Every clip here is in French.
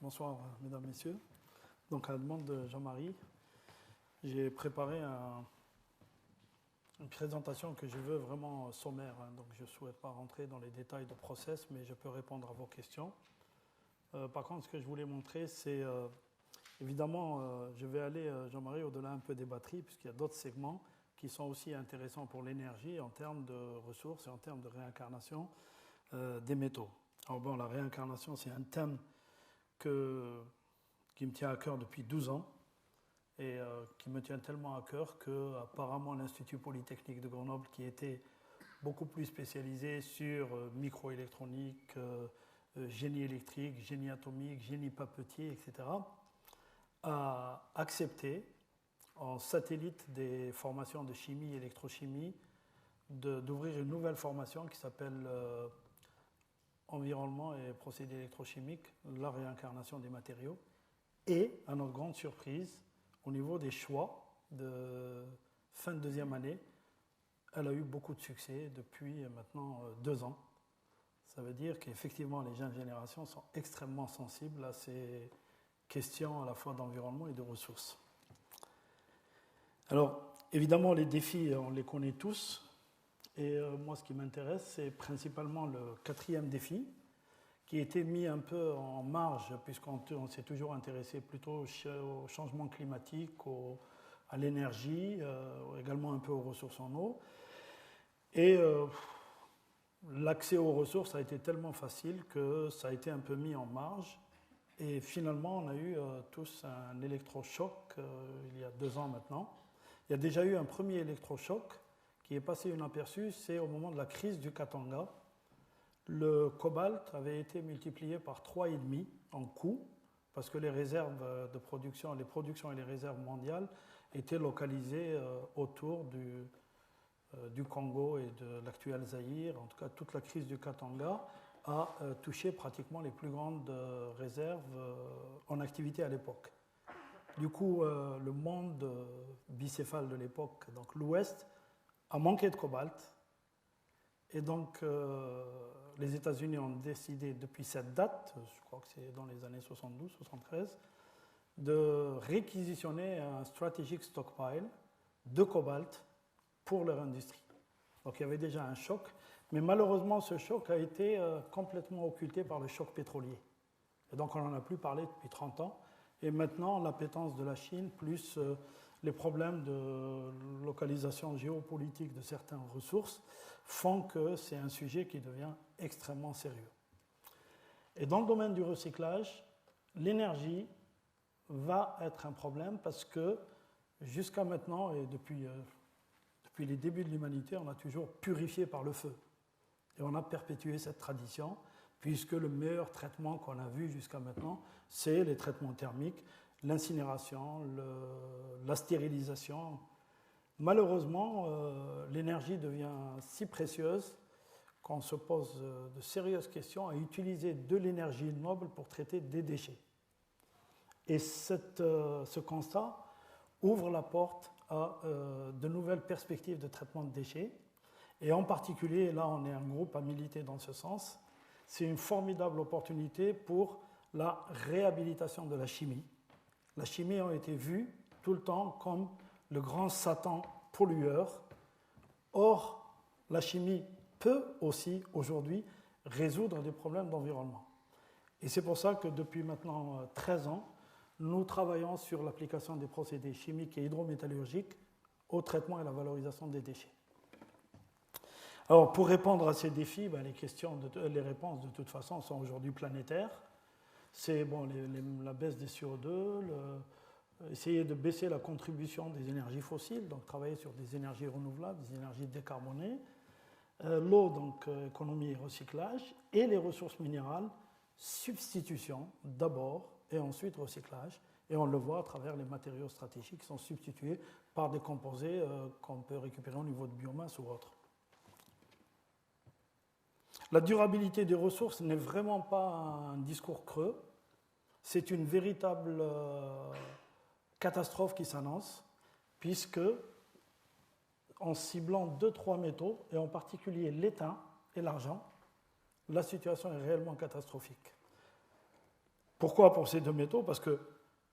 Bonsoir, mesdames, messieurs. Donc, à la demande de Jean-Marie, j'ai préparé une présentation que je veux vraiment sommaire. Donc, je ne souhaite pas rentrer dans les détails de process, mais je peux répondre à vos questions. Par contre, ce que je voulais montrer, c'est évidemment, je vais aller, Jean-Marie, au-delà un peu des batteries, puisqu'il y a d'autres segments qui sont aussi intéressants pour l'énergie en termes de ressources et en termes de réincarnation des métaux. Alors bon, la réincarnation, c'est un thème qui me tient à cœur depuis 12 ans et qui me tient tellement à cœur qu'apparemment l'Institut Polytechnique de Grenoble, qui était beaucoup plus spécialisé sur microélectronique, génie électrique, génie atomique, génie papetier, etc., a accepté, en satellite des formations de chimie et électrochimie, d'ouvrir une nouvelle formation qui s'appelle Environnement et procédés électrochimiques, la réincarnation des matériaux. Et, à notre grande surprise, au niveau des choix de fin de deuxième année, elle a eu beaucoup de succès depuis maintenant 2 ans. Ça veut dire qu'effectivement, les jeunes générations sont extrêmement sensibles à ces questions à la fois d'environnement et de ressources. Alors, évidemment, les défis, on les connaît tous. Et moi, ce qui m'intéresse, c'est principalement le 4e défi, qui a été mis un peu en marge, puisqu'on s'est toujours intéressé plutôt au changement climatique, à l'énergie, également un peu aux ressources en eau. Et l'accès aux ressources a été tellement facile que ça a été un peu mis en marge. Et finalement, on a eu tous un électrochoc il y a 2 ans maintenant. Il y a déjà eu un premier électrochoc qui est passé inaperçu, c'est au moment de la crise du Katanga. Le cobalt avait été multiplié par 3,5 en coût, parce que les réserves de production, les productions et les réserves mondiales étaient localisées autour du Congo et de l'actuel Zaïre. En tout cas, toute la crise du Katanga a touché pratiquement les plus grandes réserves en activité à l'époque. Du coup, le monde bicéphale de l'époque, donc l'Ouest, a manqué de cobalt. Et donc, les États-Unis ont décidé, depuis cette date, je crois que c'est dans les années 72-73, de réquisitionner un strategic stockpile de cobalt pour leur industrie. Donc, il y avait déjà un choc, mais malheureusement, ce choc a été complètement occulté par le choc pétrolier. Et donc, on n'en a plus parlé depuis 30 ans. Et maintenant, l'appétence de la Chine, plus les problèmes de localisation géopolitique de certaines ressources, font que c'est un sujet qui devient extrêmement sérieux. Et dans le domaine du recyclage, l'énergie va être un problème parce que jusqu'à maintenant, et depuis les débuts de l'humanité, on a toujours purifié par le feu. Et on a perpétué cette tradition, puisque le meilleur traitement qu'on a vu jusqu'à maintenant, c'est les traitements thermiques, l'incinération, la stérilisation. Malheureusement, l'énergie devient si précieuse qu'on se pose de sérieuses questions à utiliser de l'énergie noble pour traiter des déchets. Et ce constat ouvre la porte à de nouvelles perspectives de traitement de déchets. Et en particulier, là on est un groupe à militer dans ce sens, c'est une formidable opportunité pour la réhabilitation de la chimie. La chimie a été vue tout le temps comme le grand Satan pollueur. Or, la chimie peut aussi aujourd'hui résoudre des problèmes d'environnement. Et c'est pour ça que depuis maintenant 13 ans, nous travaillons sur l'application des procédés chimiques et hydrométallurgiques au traitement et à la valorisation des déchets. Alors, pour répondre à ces défis, les réponses de toute façon sont aujourd'hui planétaires. C'est la baisse des CO2, essayer de baisser la contribution des énergies fossiles, donc travailler sur des énergies renouvelables, des énergies décarbonées, l'eau, donc économie et recyclage, et les ressources minérales, substitution d'abord et ensuite recyclage. Et on le voit à travers les matériaux stratégiques qui sont substitués par des composés qu'on peut récupérer au niveau de biomasse ou autre. La durabilité des ressources n'est vraiment pas un discours creux, c'est une véritable catastrophe qui s'annonce, puisque en ciblant 2-3 métaux, et en particulier l'étain et l'argent, la situation est réellement catastrophique. Pourquoi pour ces deux métaux? Parce que,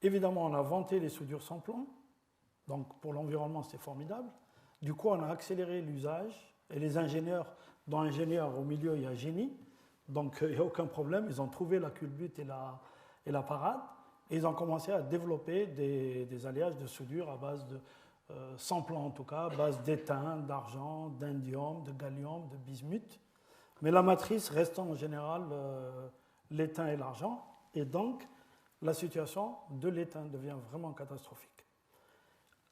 évidemment, on a vanté les soudures sans plomb, donc pour l'environnement, c'était formidable. Du coup, on a accéléré l'usage, et les ingénieurs, dans ingénieurs, au milieu, il y a génie, donc il n'y a aucun problème, ils ont trouvé la culbute et la parade, et ils ont commencé à développer des alliages de soudure à base de, sans plomb en tout cas, à base d'étain, d'argent, d'indium, de gallium, de bismuth, mais la matrice restant en général l'étain et l'argent, et donc la situation de l'étain devient vraiment catastrophique.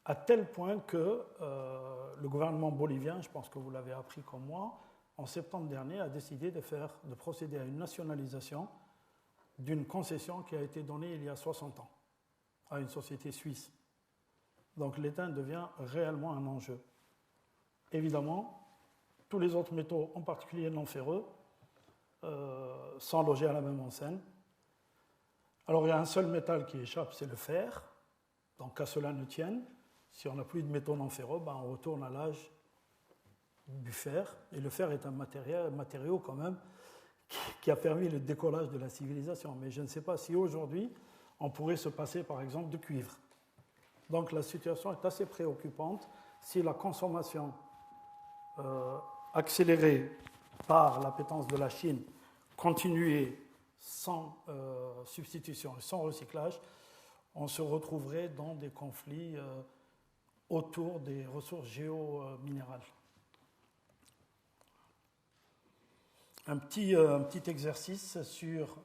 À tel point que le gouvernement bolivien, je pense que vous l'avez appris comme moi, en septembre dernier a décidé de procéder à une nationalisation d'une concession qui a été donnée il y a 60 ans à une société suisse. Donc l'étain devient réellement un enjeu. Évidemment, tous les autres métaux, en particulier non ferreux, sont logés à la même enseigne. Alors il y a un seul métal qui échappe, c'est le fer. Donc à cela ne tienne, si on n'a plus de métaux non ferreux, ben on retourne à l'âge du fer. Et le fer est un matériau quand même qui a permis le décollage de la civilisation. Mais je ne sais pas si aujourd'hui on pourrait se passer par exemple de cuivre. Donc la situation est assez préoccupante. Si la consommation accélérée par l'appétence de la Chine continuait sans substitution et sans recyclage, on se retrouverait dans des conflits autour des ressources géominérales. Un petit exercice sur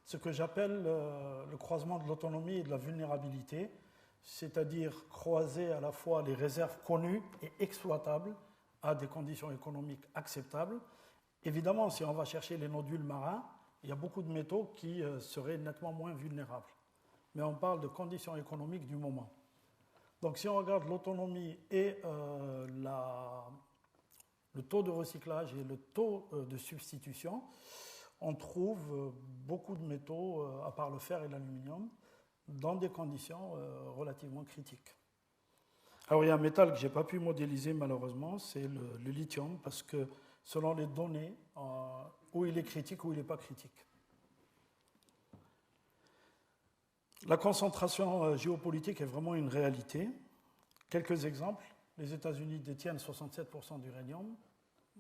ce que j'appelle le croisement de l'autonomie et de la vulnérabilité, c'est-à-dire croiser à la fois les réserves connues et exploitables à des conditions économiques acceptables. Évidemment, si on va chercher les nodules marins, il y a beaucoup de métaux qui seraient nettement moins vulnérables. Mais on parle de conditions économiques du moment. Donc si on regarde l'autonomie et le taux de recyclage et le taux de substitution, on trouve beaucoup de métaux, à part le fer et l'aluminium, dans des conditions relativement critiques. Alors il y a un métal que je n'ai pas pu modéliser malheureusement, c'est le lithium, parce que selon les données, où il est critique ou il n'est pas critique. La concentration géopolitique est vraiment une réalité. Quelques exemples. Les États-Unis détiennent 67% d'uranium,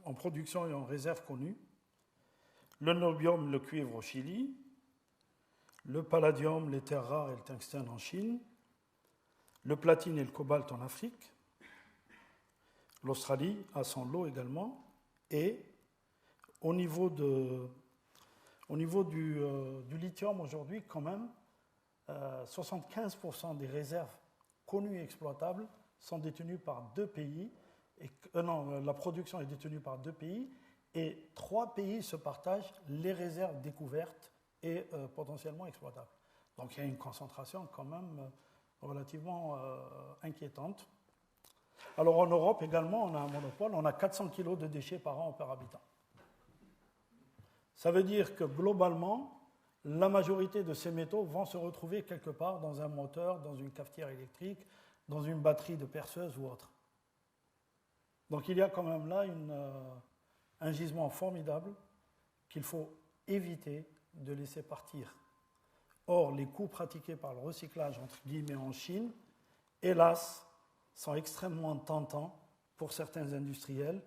en production et en réserve connue. Le niobium, le cuivre au Chili. Le palladium, les terres rares et le tungstène en Chine. Le platine et le cobalt en Afrique. L'Australie a son lot également. Et au niveau du lithium aujourd'hui, quand même, 75% des réserves connues et exploitables sont détenues par deux pays. La production est détenue par deux pays et 3 pays se partagent les réserves découvertes et potentiellement exploitables. Donc il y a une concentration quand même relativement inquiétante. Alors en Europe également, on a un monopole, on a 400 kg de déchets par an par habitant. Ça veut dire que globalement, la majorité de ces métaux vont se retrouver quelque part dans un moteur, dans une cafetière électrique, dans une batterie de perceuse ou autre. Donc il y a quand même là un gisement formidable qu'il faut éviter de laisser partir. Or, les coûts pratiqués par le recyclage, entre guillemets, en Chine, hélas, sont extrêmement tentants pour certains industriels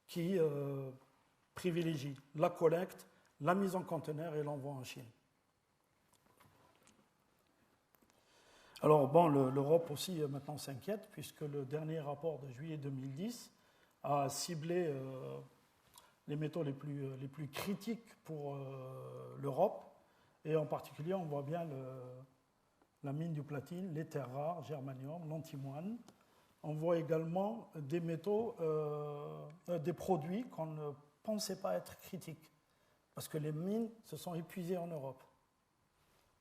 qui privilégient la collecte, la mise en conteneur et l'envoi en Chine. Alors, bon, l'Europe aussi maintenant s'inquiète, puisque le dernier rapport de juillet 2010 a ciblé les métaux les plus critiques pour l'Europe, et en particulier, on voit bien la mine du platine, les terres rares, germanium, l'antimoine. On voit également des métaux, des produits qu'on ne pensait pas être critiques, parce que les mines se sont épuisées en Europe.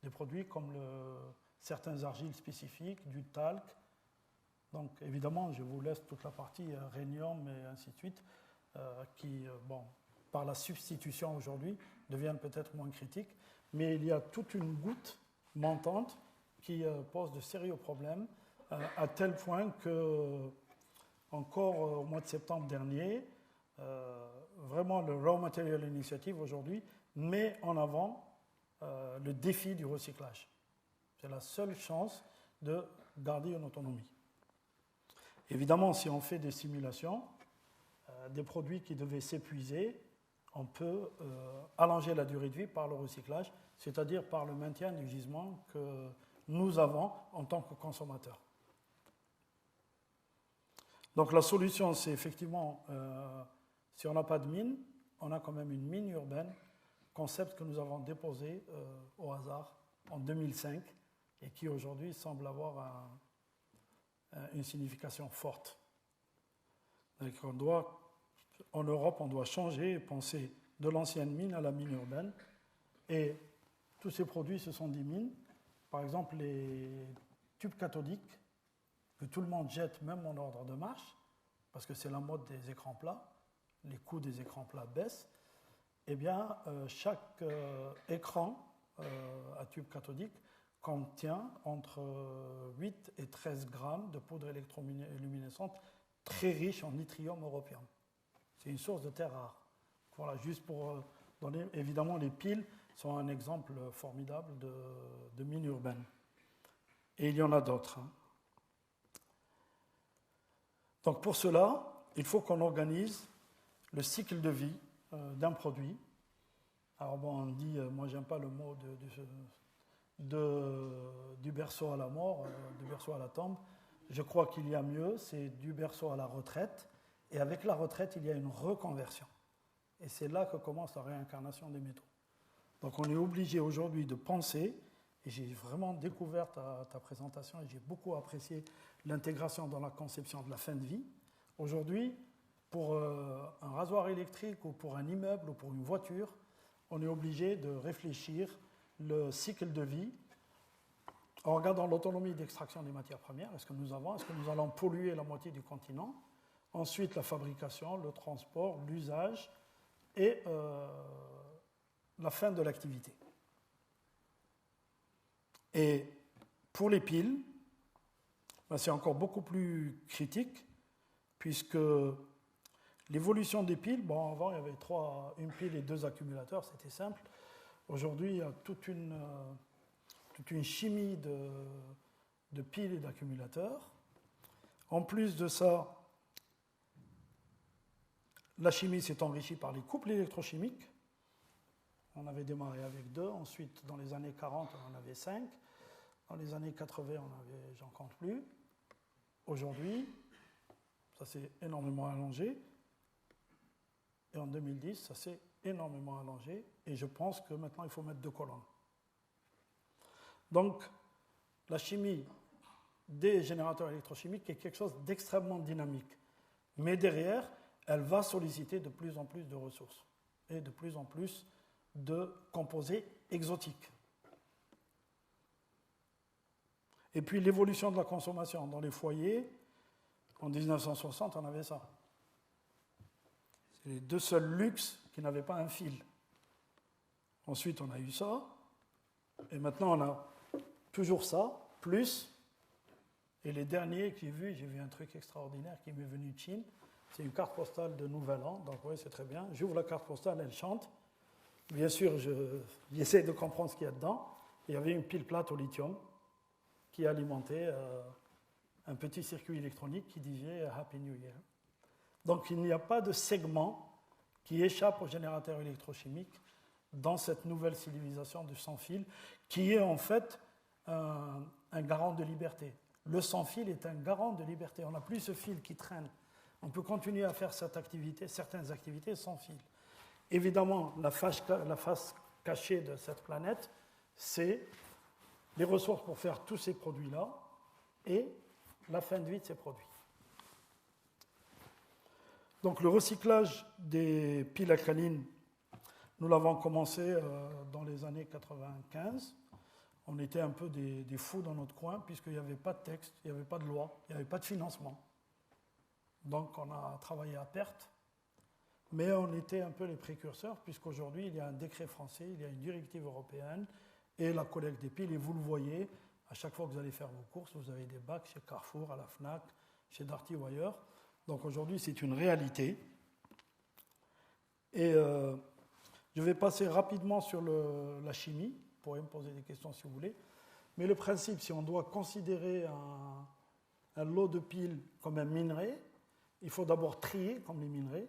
Des produits comme certains argiles spécifiques, du talc. Donc évidemment, je vous laisse toute la partie rhénium et ainsi de suite, qui, par la substitution aujourd'hui, deviennent peut-être moins critiques. Mais il y a toute une goutte montante qui pose de sérieux problèmes, à tel point que, encore au mois de septembre dernier, vraiment le Raw Material Initiative aujourd'hui met en avant le défi du recyclage. C'est la seule chance de garder une autonomie. Évidemment, si on fait des simulations, des produits qui devaient s'épuiser, on peut allonger la durée de vie par le recyclage, c'est-à-dire par le maintien du gisement que nous avons en tant que consommateurs. Donc la solution, c'est effectivement, si on n'a pas de mine, on a quand même une mine urbaine, concept que nous avons déposé au hasard en 2005 et qui aujourd'hui semble avoir une signification forte. Donc en Europe, on doit changer et penser de l'ancienne mine à la mine urbaine. Et tous ces produits, ce sont des mines. Par exemple, les tubes cathodiques que tout le monde jette, même en ordre de marche, parce que c'est la mode des écrans plats, les coûts des écrans plats baissent. Eh bien, chaque écran à tube cathodique contient entre 8 et 13 grammes de poudre électroluminescente très riche en yttrium europium. C'est une source de terre rare. Voilà, juste pour donner. Évidemment, les piles sont un exemple formidable de mine urbaine. Et il y en a d'autres. Donc pour cela, il faut qu'on organise le cycle de vie d'un produit. Alors bon, on dit, moi j'aime pas le mot du berceau à la mort, du berceau à la tombe. Je crois qu'il y a mieux, c'est du berceau à la retraite. Et avec la retraite, il y a une reconversion. Et c'est là que commence la réincarnation des métaux. Donc on est obligé aujourd'hui de penser, et j'ai vraiment découvert ta présentation et j'ai beaucoup apprécié l'intégration dans la conception de la fin de vie. Aujourd'hui, pour un rasoir électrique ou pour un immeuble ou pour une voiture, on est obligé de réfléchir le cycle de vie en regardant l'autonomie d'extraction des matières premières. Est-ce que nous allons polluer la moitié du continent? Ensuite, la fabrication, le transport, l'usage et la fin de l'activité. Et pour les piles, c'est encore beaucoup plus critique, puisque l'évolution des piles, bon, avant il y avait une pile et 2 accumulateurs, c'était simple. Aujourd'hui, il y a toute une chimie de piles et d'accumulateurs. En plus de ça, la chimie s'est enrichie par les couples électrochimiques. On avait démarré avec 2, ensuite dans les années 40, on en avait 5. Dans les années 80, j'en compte plus. Aujourd'hui, ça s'est énormément allongé. Et en 2010, ça s'est énormément allongé. Et je pense que maintenant, il faut mettre 2 colonnes. Donc, la chimie des générateurs électrochimiques est quelque chose d'extrêmement dynamique. Mais derrière, elle va solliciter de plus en plus de ressources et de plus en plus de composés exotiques. Et puis l'évolution de la consommation dans les foyers, en 1960, on avait ça. C'est les 2 seuls luxes qui n'avaient pas un fil. Ensuite, on a eu ça, et maintenant on a toujours ça, plus. Et les derniers que j'ai vu un truc extraordinaire qui m'est venu de Chine. C'est une carte postale de Nouvel An, donc oui, c'est très bien. J'ouvre la carte postale, elle chante. Bien sûr, j'essaie de comprendre ce qu'il y a dedans. Il y avait une pile plate au lithium qui alimentait un petit circuit électronique qui disait Happy New Year. Donc il n'y a pas de segment qui échappe au générateur électrochimique dans cette nouvelle civilisation du sans-fil, qui est en fait un garant de liberté. Le sans-fil est un garant de liberté. On n'a plus ce fil qui traîne. On peut continuer à faire certaines activités sans fil. Évidemment, la face cachée de cette planète, c'est les ressources pour faire tous ces produits-là et la fin de vie de ces produits. Donc le recyclage des piles alcalines, nous l'avons commencé dans les années 95. On était un peu des fous dans notre coin puisqu'il n'y avait pas de texte, il n'y avait pas de loi, il n'y avait pas de financement. Donc on a travaillé à perte, mais on était un peu les précurseurs, puisqu'aujourd'hui il y a un décret français, il y a une directive européenne, et la collecte des piles, et vous le voyez, à chaque fois que vous allez faire vos courses, vous avez des bacs chez Carrefour, à la Fnac, chez Darty ou ailleurs. Donc aujourd'hui c'est une réalité. Et je vais passer rapidement sur la chimie, pourrez me poser des questions si vous voulez. Mais le principe, si on doit considérer un lot de piles comme un minerai, il faut d'abord trier comme les minerais.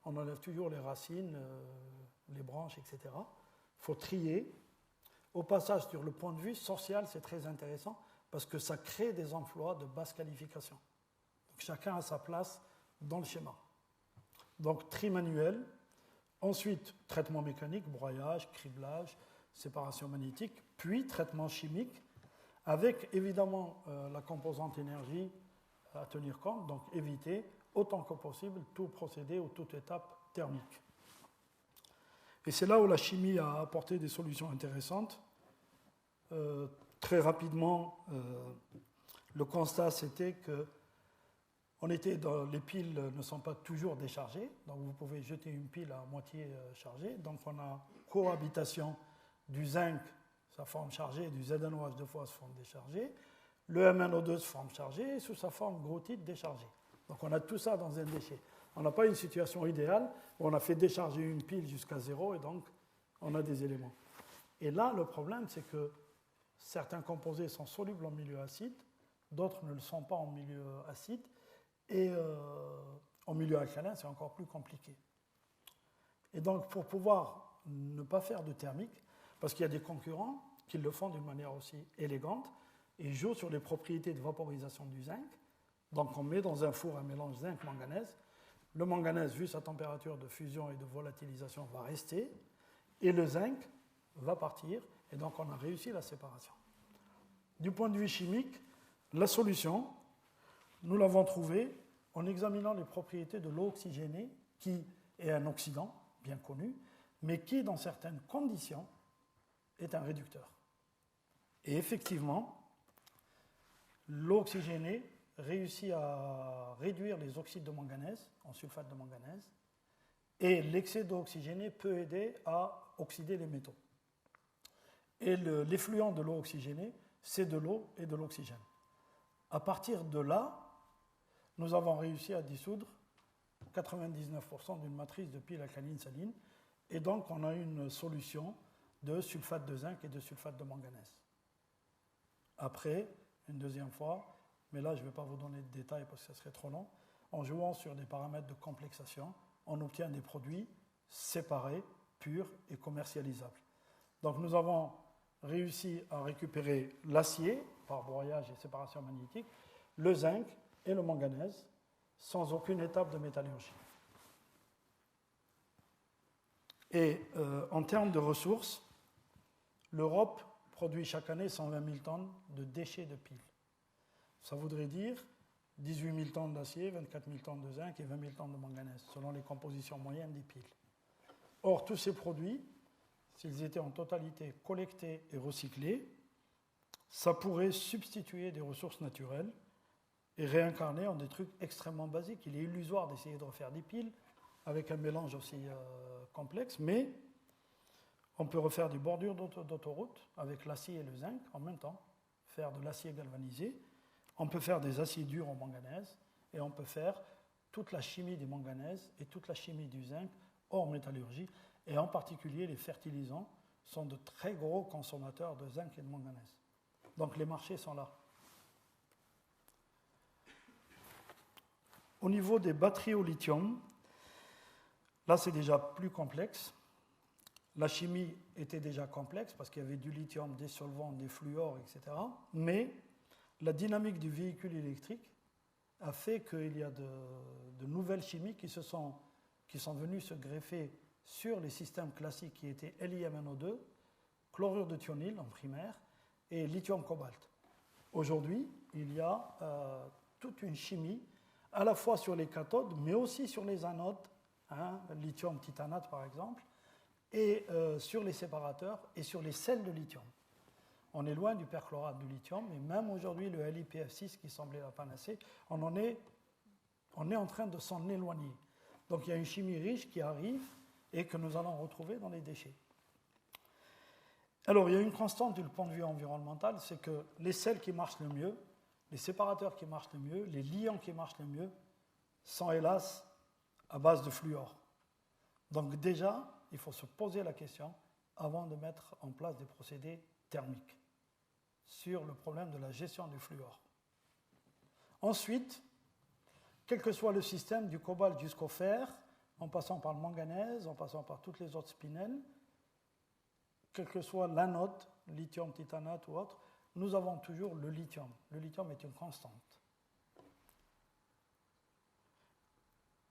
On enlève toujours les racines, les branches, etc. Il faut trier. Au passage, sur le point de vue social, c'est très intéressant parce que ça crée des emplois de basse qualification. Donc, chacun a sa place dans le schéma. Donc, tri manuel. Ensuite, traitement mécanique, broyage, criblage, séparation magnétique, puis traitement chimique, avec évidemment la composante énergie à tenir compte, donc éviter autant que possible tout procédé ou toute étape thermique. Et c'est là où la chimie a apporté des solutions intéressantes. Très rapidement, le constat c'était que les piles ne sont pas toujours déchargées, donc vous pouvez jeter une pile à moitié chargée. Donc on a cohabitation du zinc, sa forme chargée, du ZnOH deux fois, sa forme déchargée, le MnO2 se forme chargée et sous sa forme grothite déchargée. Donc on a tout ça dans un déchet. On n'a pas une situation idéale où on a fait décharger une pile jusqu'à zéro et donc on a des éléments. Et là, le problème, c'est que certains composés sont solubles en milieu acide, d'autres ne le sont pas en milieu acide, et en milieu alcalin, c'est encore plus compliqué. Et donc, pour pouvoir ne pas faire de thermique, parce qu'il y a des concurrents qui le font d'une manière aussi élégante, et jouent sur les propriétés de vaporisation du zinc. Donc, on met dans un four un mélange zinc-manganèse. Le manganèse, vu sa température de fusion et de volatilisation, va rester, et le zinc va partir, et donc on a réussi la séparation. Du point de vue chimique, la solution, nous l'avons trouvée en examinant les propriétés de l'eau oxygénée, qui est un oxydant bien connu, mais qui, dans certaines conditions, est un réducteur. Et effectivement, l'eau oxygénée réussit à réduire les oxydes de manganèse en sulfate de manganèse, et l'excès d'eau oxygénée peut aider à oxyder les métaux. Et l'effluent de l'eau oxygénée, c'est de l'eau et de l'oxygène. À partir de là, nous avons réussi à dissoudre 99% d'une matrice de piles alcalines salines, et donc on a une solution de sulfate de zinc et de sulfate de manganèse. Après, une deuxième fois, mais là je ne vais pas vous donner de détails parce que ça serait trop long, en jouant sur des paramètres de complexation, on obtient des produits séparés, purs et commercialisables. Donc nous avons réussi à récupérer l'acier par broyage et séparation magnétique, le zinc et le manganèse sans aucune étape de métallurgie. Et en termes de ressources, l'Europe produit chaque année 120 000 tonnes de déchets de piles. Ça voudrait dire 18 000 tonnes d'acier, 24 000 tonnes de zinc et 20 000 tonnes de manganèse, selon les compositions moyennes des piles. Or, tous ces produits, s'ils étaient en totalité collectés et recyclés, ça pourrait substituer des ressources naturelles et réincarner en des trucs extrêmement basiques. Il est illusoire d'essayer de refaire des piles avec un mélange aussi complexe, mais on peut refaire des bordures d'autoroute avec l'acier et le zinc en même temps, faire de l'acier galvanisé, on peut faire des aciers durs en manganèse, et on peut faire toute la chimie des manganèses et toute la chimie du zinc hors métallurgie, et en particulier les fertilisants sont de très gros consommateurs de zinc et de manganèse. Donc les marchés sont là. Au niveau des batteries au lithium, là c'est déjà plus complexe. La chimie était déjà complexe parce qu'il y avait du lithium, des solvants, des fluors, etc. Mais la dynamique du véhicule électrique a fait qu'il y a de nouvelles chimies qui sont venues se greffer sur les systèmes classiques qui étaient LiMNO2, chlorure de thionyle en primaire et lithium-cobalt. Aujourd'hui, il y a toute une chimie à la fois sur les cathodes, mais aussi sur les anodes, lithium-titanate par exemple, et sur les séparateurs et sur les sels de lithium. On est loin du perchlorate du lithium, et même aujourd'hui, le LiPF6 qui semblait la panacée, on est en train de s'en éloigner. Donc il y a une chimie riche qui arrive et que nous allons retrouver dans les déchets. Alors il y a une constante du point de vue environnemental, c'est que les sels qui marchent le mieux, les séparateurs qui marchent le mieux, les liants qui marchent le mieux, sont hélas à base de fluor. Donc déjà, il faut se poser la question, avant de mettre en place des procédés thermiques sur le problème de la gestion du fluor. Ensuite, quel que soit le système, du cobalt jusqu'au fer, en passant par le manganèse, en passant par toutes les autres spinels, quel que soit l'anode, lithium, titanate ou autre, nous avons toujours le lithium. Le lithium est une constante.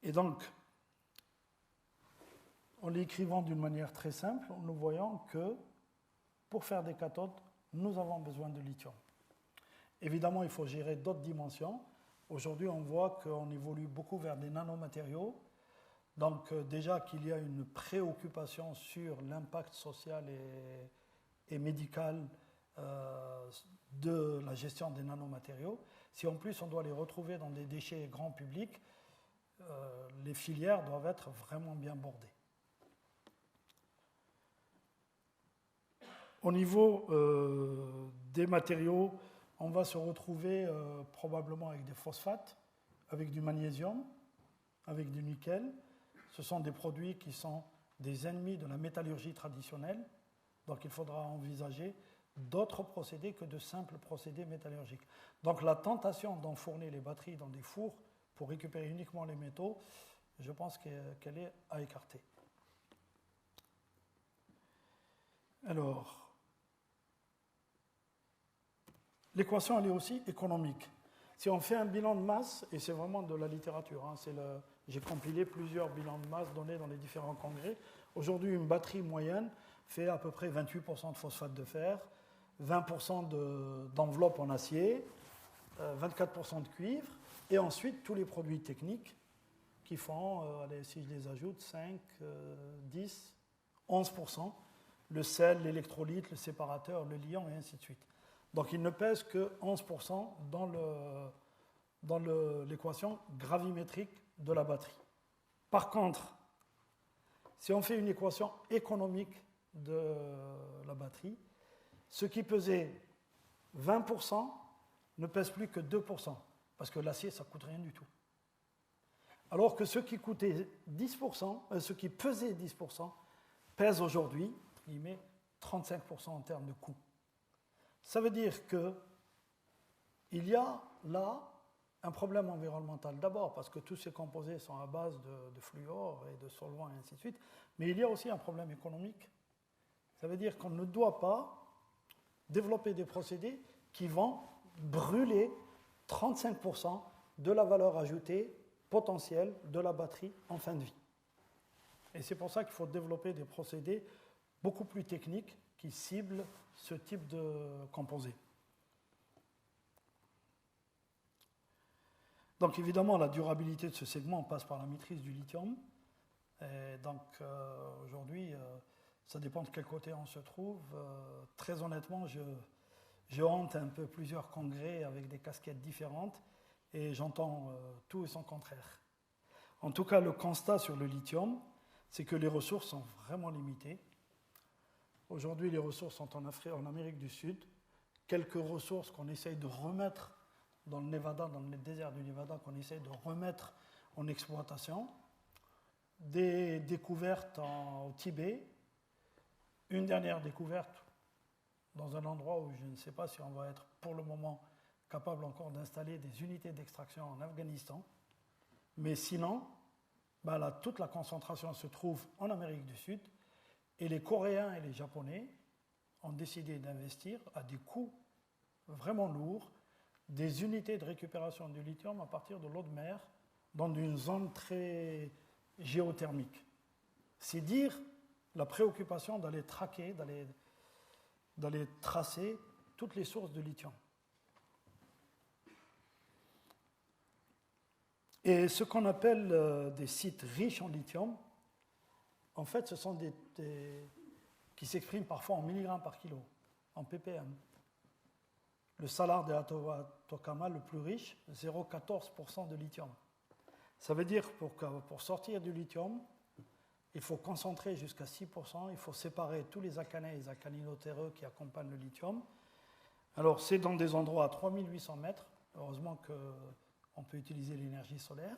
Et donc, en l'écrivant d'une manière très simple, nous voyons que pour faire des cathodes, nous avons besoin de lithium. Évidemment, il faut gérer d'autres dimensions. Aujourd'hui, on voit qu'on évolue beaucoup vers des nanomatériaux. Donc déjà qu'il y a une préoccupation sur l'impact social et médical de la gestion des nanomatériaux. Si en plus on doit les retrouver dans des déchets grand public, les filières doivent être vraiment bien bordées. Au niveau des matériaux, on va se retrouver probablement avec des phosphates, avec du magnésium, avec du nickel. Ce sont des produits qui sont des ennemis de la métallurgie traditionnelle, donc il faudra envisager d'autres procédés que de simples procédés métallurgiques. Donc la tentation d'enfourner les batteries dans des fours pour récupérer uniquement les métaux, je pense qu'elle est à écarter. Alors, l'équation, elle est aussi économique. Si on fait un bilan de masse, et c'est vraiment de la littérature, hein, j'ai compilé plusieurs bilans de masse donnés dans les différents congrès. Aujourd'hui, une batterie moyenne fait à peu près 28% de phosphate de fer, 20% d'enveloppe en acier, 24% de cuivre, et ensuite tous les produits techniques qui font, si je les ajoute, 5, 10, 11%, le sel, l'électrolyte, le séparateur, le liant, et ainsi de suite. Donc il ne pèse que 11% dans l'équation gravimétrique de la batterie. Par contre, si on fait une équation économique de la batterie, ce qui pesait 20% ne pèse plus que 2%, parce que l'acier, ça ne coûte rien du tout. Alors que ce qui coûtait 10%, ce qui pesait 10%, pèse aujourd'hui, 35% en termes de coût. Ça veut dire qu'il y a là un problème environnemental. D'abord parce que tous ces composés sont à base de fluor et de solvants et ainsi de suite, mais il y a aussi un problème économique. Ça veut dire qu'on ne doit pas développer des procédés qui vont brûler 35% de la valeur ajoutée potentielle de la batterie en fin de vie. Et c'est pour ça qu'il faut développer des procédés beaucoup plus techniques qui ciblent ce type de composés. Donc évidemment, la durabilité de ce segment passe par la maîtrise du lithium. Et donc aujourd'hui, ça dépend de quel côté on se trouve. Très honnêtement, je hante un peu plusieurs congrès avec des casquettes différentes et j'entends tout et son contraire. En tout cas, le constat sur le lithium, c'est que les ressources sont vraiment limitées. Aujourd'hui, les ressources sont en Amérique du Sud. Quelques ressources qu'on essaye de remettre dans le Nevada, dans le désert du Nevada, qu'on essaye de remettre en exploitation. Des découvertes au Tibet. Une dernière découverte dans un endroit où je ne sais pas si on va être pour le moment capable encore d'installer des unités d'extraction en Afghanistan. Mais sinon, toute la concentration se trouve en Amérique du Sud. Et les Coréens et les Japonais ont décidé d'investir à des coûts vraiment lourds des unités de récupération du lithium à partir de l'eau de mer dans une zone très géothermique. C'est dire la préoccupation d'aller traquer, d'aller tracer toutes les sources de lithium. Et ce qu'on appelle des sites riches en lithium, en fait, ce sont qui s'expriment parfois en milligrammes par kilo, en ppm. Le salar de Atacama, le plus riche, 0,14% de lithium. Ça veut dire que pour sortir du lithium, il faut concentrer jusqu'à 6%, il faut séparer tous les acanais et les acaninotéreux qui accompagnent le lithium. Alors, c'est dans des endroits à 3800 mètres, heureusement qu'on peut utiliser l'énergie solaire,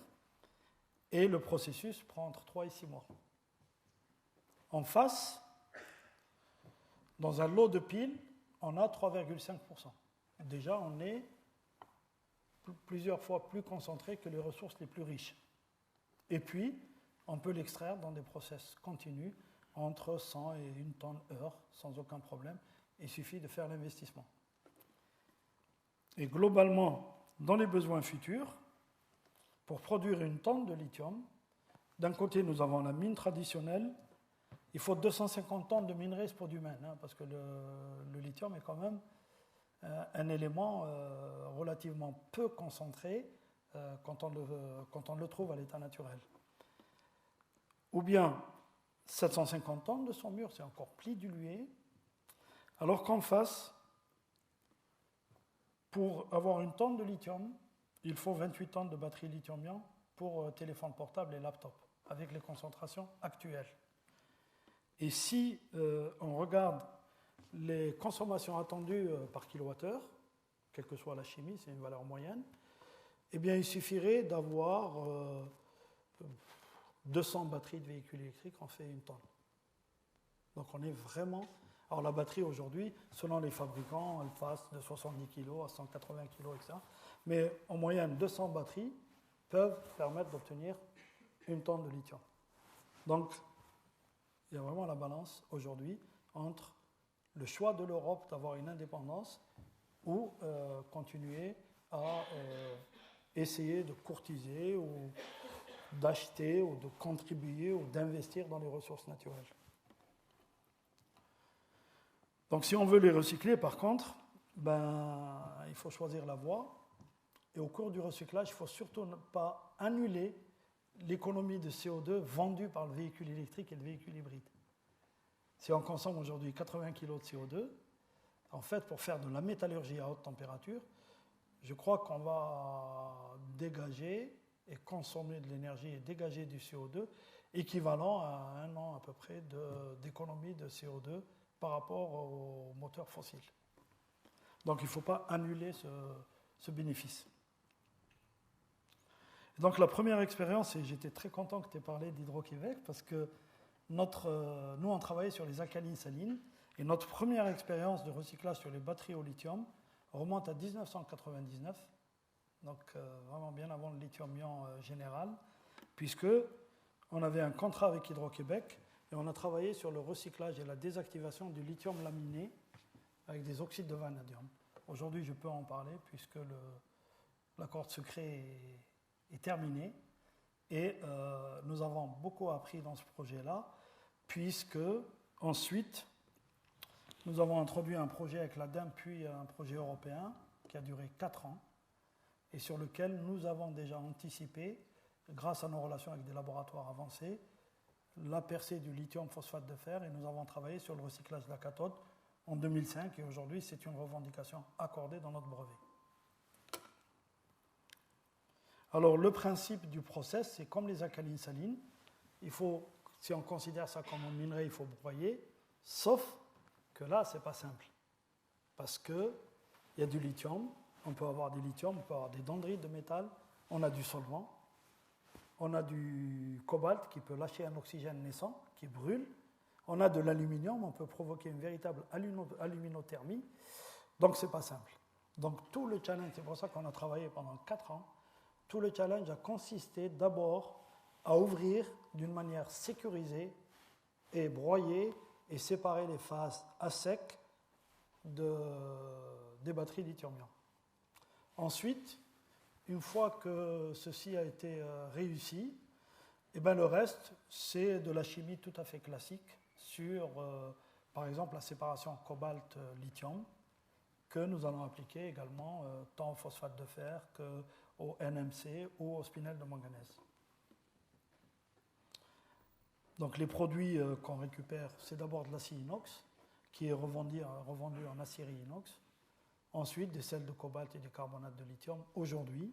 et le processus prend entre 3 et 6 mois. En face, Dans un lot de piles, on a 3,5%. Déjà, on est plusieurs fois plus concentré que les ressources les plus riches. Et puis, on peut l'extraire dans des process continus entre 100 et 1 tonne heure, sans aucun problème. Il suffit de faire l'investissement. Et globalement, dans les besoins futurs, pour produire 1 tonne de lithium, d'un côté, nous avons la mine traditionnelle. Il faut 250 tonnes de minerai pour du mène, parce que le lithium est quand même un élément relativement peu concentré quand on le trouve à l'état naturel. Ou bien 750 tonnes de son mur, c'est encore plus dilué, alors qu'en face, pour avoir 1 tonne de lithium, il faut 28 tonnes de batterie lithium-ion pour téléphone portable et laptop, avec les concentrations actuelles. Et si on regarde les consommations attendues par kilowattheure, quelle que soit la chimie, c'est une valeur moyenne, eh bien il suffirait d'avoir 200 batteries de véhicules électriques, on fait 1 tonne. Donc on est vraiment... Alors la batterie aujourd'hui, selon les fabricants, elle passe de 70 kg à 180 kg, etc. Mais en moyenne, 200 batteries peuvent permettre d'obtenir 1 tonne de lithium. Donc il y a vraiment la balance aujourd'hui entre le choix de l'Europe d'avoir une indépendance ou continuer à essayer de courtiser ou d'acheter ou de contribuer ou d'investir dans les ressources naturelles. Donc si on veut les recycler, par contre, il faut choisir la voie. Et au cours du recyclage, il ne faut surtout pas annuler l'économie de CO2 vendue par le véhicule électrique et le véhicule hybride. Si on consomme aujourd'hui 80 kg de CO2, en fait, pour faire de la métallurgie à haute température, je crois qu'on va dégager et consommer de l'énergie et dégager du CO2 équivalent à 1 an à peu près d'économie de CO2 par rapport aux moteurs fossiles. Donc il ne faut pas annuler ce bénéfice. Donc la première expérience, et j'étais très content que tu aies parlé d'Hydro-Québec, parce que nous on travaillait sur les alcalines salines, et notre première expérience de recyclage sur les batteries au lithium remonte à 1999, donc vraiment bien avant le lithium-ion général, puisque on avait un contrat avec Hydro-Québec et on a travaillé sur le recyclage et la désactivation du lithium laminé avec des oxydes de vanadium. Aujourd'hui, je peux en parler puisque l'accord de secret est terminé et nous avons beaucoup appris dans ce projet-là, puisque ensuite nous avons introduit un projet avec l'ADEME puis un projet européen qui a duré 4 ans et sur lequel nous avons déjà anticipé, grâce à nos relations avec des laboratoires avancés, la percée du lithium phosphate de fer, et nous avons travaillé sur le recyclage de la cathode en 2005 et aujourd'hui c'est une revendication accordée dans notre brevet. Alors le principe du process, c'est comme les alcalines salines, il faut, si on considère ça comme un minerai, il faut broyer, sauf que là c'est pas simple, parce qu'il y a du lithium, on peut avoir des lithium, on peut avoir des dendrites de métal, on a du solvant, on a du cobalt qui peut lâcher un oxygène naissant, qui brûle, on a de l'aluminium, on peut provoquer une véritable aluminothermie, donc c'est pas simple. Donc tout le challenge, c'est pour ça qu'on a travaillé pendant 4 ans, tout le challenge a consisté d'abord à ouvrir d'une manière sécurisée et broyer et séparer les phases à sec des batteries lithium-ion. Ensuite, une fois que ceci a été réussi, eh bien le reste, c'est de la chimie tout à fait classique sur, par exemple, la séparation cobalt-lithium, que nous allons appliquer également tant au phosphate de fer qu'au NMC ou au spinel de manganèse. Donc les produits qu'on récupère, c'est d'abord de l'acier inox, qui est revendu en acierie inox. Ensuite, des sels de cobalt et du carbonate de lithium aujourd'hui,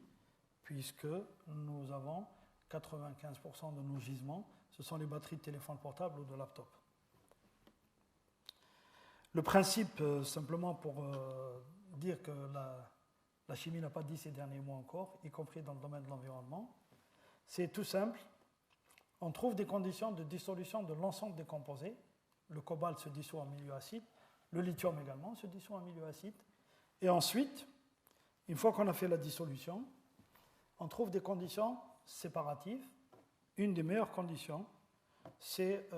puisque nous avons 95% de nos gisements, ce sont les batteries de téléphone portable ou de laptop. Le principe, simplement pour dire que la chimie n'a pas dit ces derniers mots encore, y compris dans le domaine de l'environnement, c'est tout simple. On trouve des conditions de dissolution de l'ensemble des composés. Le cobalt se dissout en milieu acide, Le lithium également se dissout en milieu acide. Et ensuite, une fois qu'on a fait la dissolution, on trouve des conditions séparatives. Une des meilleures conditions, c'est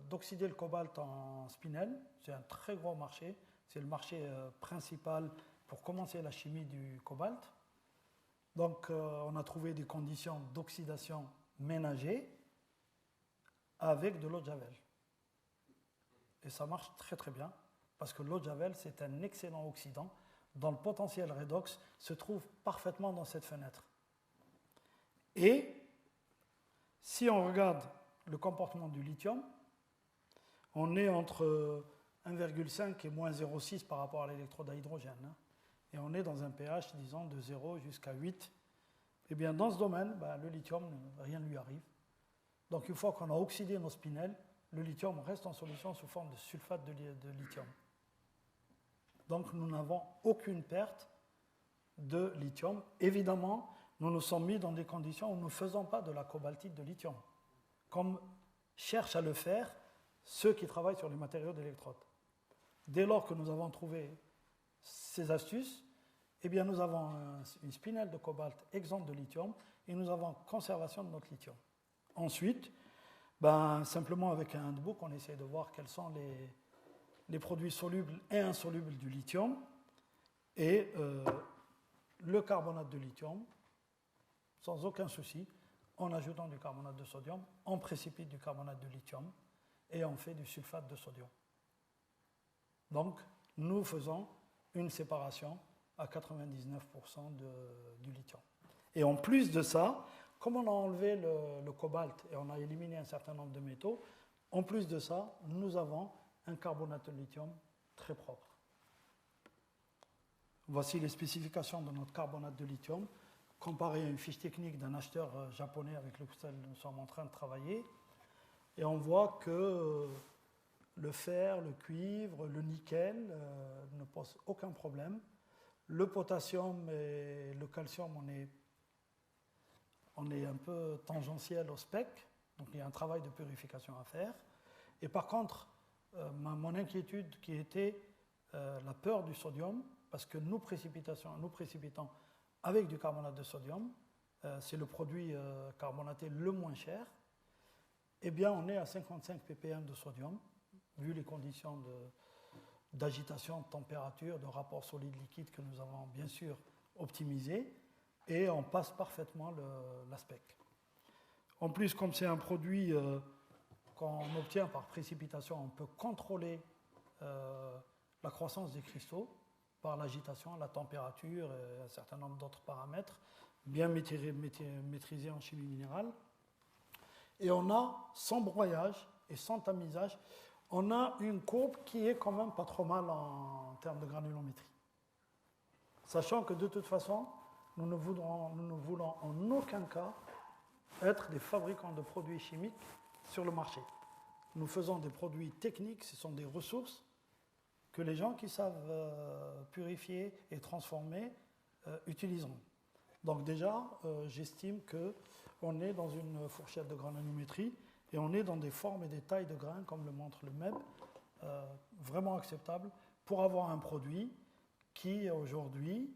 d'oxyder le cobalt en spinel. C'est un très gros marché. C'est le marché principal pour commencer la chimie du cobalt. Donc, on a trouvé des conditions d'oxydation ménagées avec de l'eau de Javel. Et ça marche très très bien, parce que l'eau de Javel, c'est un excellent oxydant dont le potentiel redox se trouve parfaitement dans cette fenêtre. Et si on regarde le comportement du lithium, on est entre 1,5 et moins 0,6 par rapport à l'électrode à hydrogène. Et on est dans un pH, disons, de 0 jusqu'à 8. Eh bien, dans ce domaine, le lithium, rien ne lui arrive. Donc, une fois qu'on a oxydé nos spinels, le lithium reste en solution sous forme de sulfate de lithium. Donc, nous n'avons aucune perte de lithium. Évidemment, nous nous sommes mis dans des conditions où nous ne faisons pas de la cobaltite de lithium, comme cherchent à le faire ceux qui travaillent sur les matériaux d'électrode. Dès lors que nous avons trouvé ces astuces, eh bien, nous avons une spinelle de cobalt exempte de lithium et nous avons conservation de notre lithium. Ensuite, simplement avec un handbook, on essaie de voir quels sont les produits solubles et insolubles du lithium. Et le carbonate de lithium, sans aucun souci, en ajoutant du carbonate de sodium, on précipite du carbonate de lithium et on fait du sulfate de sodium. Donc, nous faisons une séparation à 99% du lithium. Et en plus de ça, comme on a enlevé le cobalt et on a éliminé un certain nombre de métaux, en plus de ça, nous avons un carbonate de lithium très propre. Voici les spécifications de notre carbonate de lithium, comparé à une fiche technique d'un acheteur japonais avec lequel nous sommes en train de travailler. Et on voit que le fer, le cuivre, le nickel ne posent aucun problème. Le potassium et le calcium, on est un peu tangentiel au spec, donc il y a un travail de purification à faire. Et par contre, mon inquiétude qui était la peur du sodium, parce que nous précipitons avec du carbonate de sodium, c'est le produit carbonaté le moins cher, eh bien on est à 55 ppm de sodium, vu les conditions d'agitation, de température, de rapport solide-liquide que nous avons bien sûr optimisé, et on passe parfaitement l'aspect. En plus, comme c'est un produit qu'on obtient par précipitation, on peut contrôler la croissance des cristaux par l'agitation, la température et un certain nombre d'autres paramètres bien maîtrisés en chimie minérale. Et on a, sans broyage et sans tamisage, on a une courbe qui est quand même pas trop mal en termes de granulométrie. Sachant que de toute façon, nous ne voulons en aucun cas être des fabricants de produits chimiques sur le marché. Nous faisons des produits techniques, ce sont des ressources que les gens qui savent purifier et transformer utiliseront. Donc déjà, j'estime qu'on est dans une fourchette de granulométrie et on est dans des formes et des tailles de grains, comme le montre le MEB, vraiment acceptables pour avoir un produit qui aujourd'hui,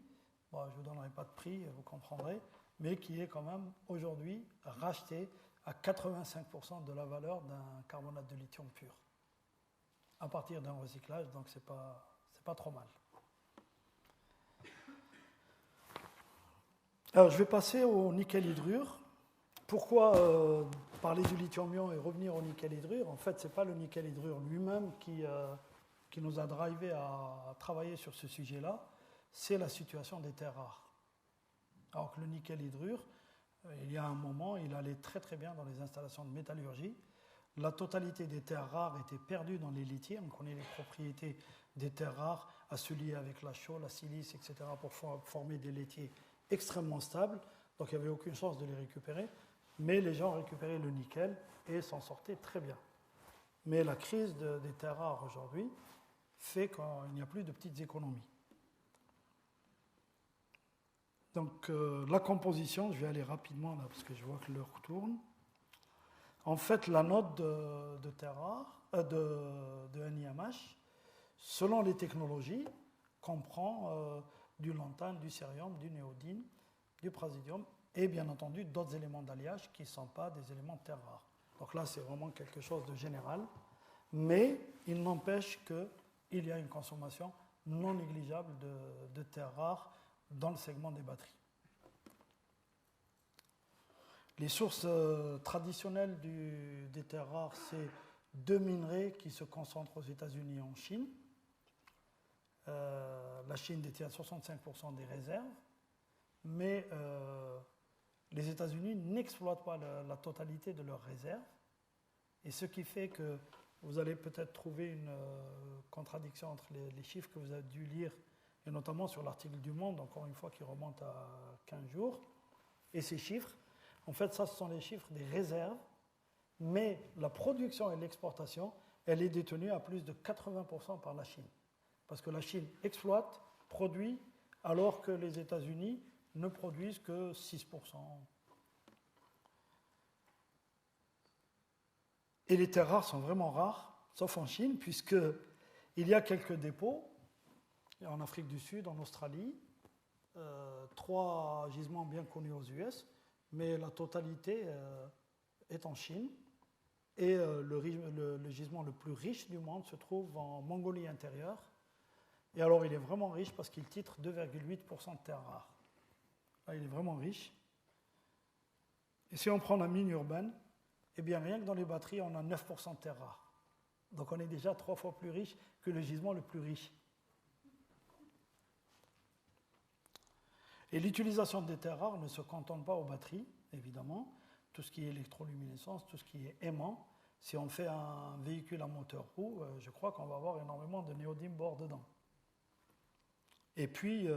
je ne vous donnerai pas de prix, vous comprendrez, mais qui est quand même aujourd'hui racheté à 85% de la valeur d'un carbonate de lithium pur, à partir d'un recyclage, donc c'est pas trop mal. Alors je vais passer au nickel-hydrure. Pourquoi parler du lithium-ion et revenir au nickel-hydrure? En fait, ce n'est pas le nickel-hydrure lui-même qui nous a drivé à travailler sur ce sujet-là, c'est la situation des terres rares. Alors que le nickel-hydrure, il y a un moment, il allait très très bien dans les installations de métallurgie. La totalité des terres rares était perdue dans les lithiers. On connaît les propriétés des terres rares à se lier avec la chaux, la silice, etc. pour former des lithiers extrêmement stables. Donc il n'y avait aucune chance de les récupérer. Mais les gens récupéraient le nickel et s'en sortaient très bien. Mais la crise des terres rares aujourd'hui fait qu'il n'y a plus de petites économies. Donc la composition, je vais aller rapidement là parce que je vois que l'heure tourne. En fait, la note de terre rare, de NiMH, selon les technologies, comprend du lantane, du cérium, du néodyme, du praséodyme et bien entendu d'autres éléments d'alliage qui ne sont pas des éléments de terres rares. Donc là, c'est vraiment quelque chose de général, mais il n'empêche qu'il y a une consommation non négligeable de terres rares dans le segment des batteries. Les sources traditionnelles des terres rares, c'est deux minerais qui se concentrent aux États-Unis et en Chine. La Chine détient 65% des réserves, mais les États-Unis n'exploitent pas la totalité de leurs réserves, et ce qui fait que vous allez peut-être trouver une contradiction entre les chiffres que vous avez dû lire, et notamment sur l'article du Monde, encore une fois, qui remonte à 15 jours, et ces chiffres. En fait, ça, ce sont les chiffres des réserves, mais la production et l'exportation, elle est détenue à plus de 80% par la Chine. Parce que la Chine exploite, produit, alors que les États-Unis ne produisent que 6%. Et les terres rares sont vraiment rares, sauf en Chine, puisqu'il y a quelques dépôts, en Afrique du Sud, en Australie, 3 gisements bien connus aux US, mais la totalité est en Chine. Et le gisement le plus riche du monde se trouve en Mongolie intérieure. Et alors, il est vraiment riche parce qu'il titre 2,8% de terres rares. Là, il est vraiment riche. Et si on prend la mine urbaine, eh bien, rien que dans les batteries, on a 9% de terres rares. Donc, on est déjà 3 fois plus riche que le gisement le plus riche. Et l'utilisation des terres rares ne se cantonne pas aux batteries, évidemment. Tout ce qui est électroluminescence, tout ce qui est aimant. Si on fait un véhicule à moteur roue, je crois qu'on va avoir énormément de néodyme bord dedans. Et puis,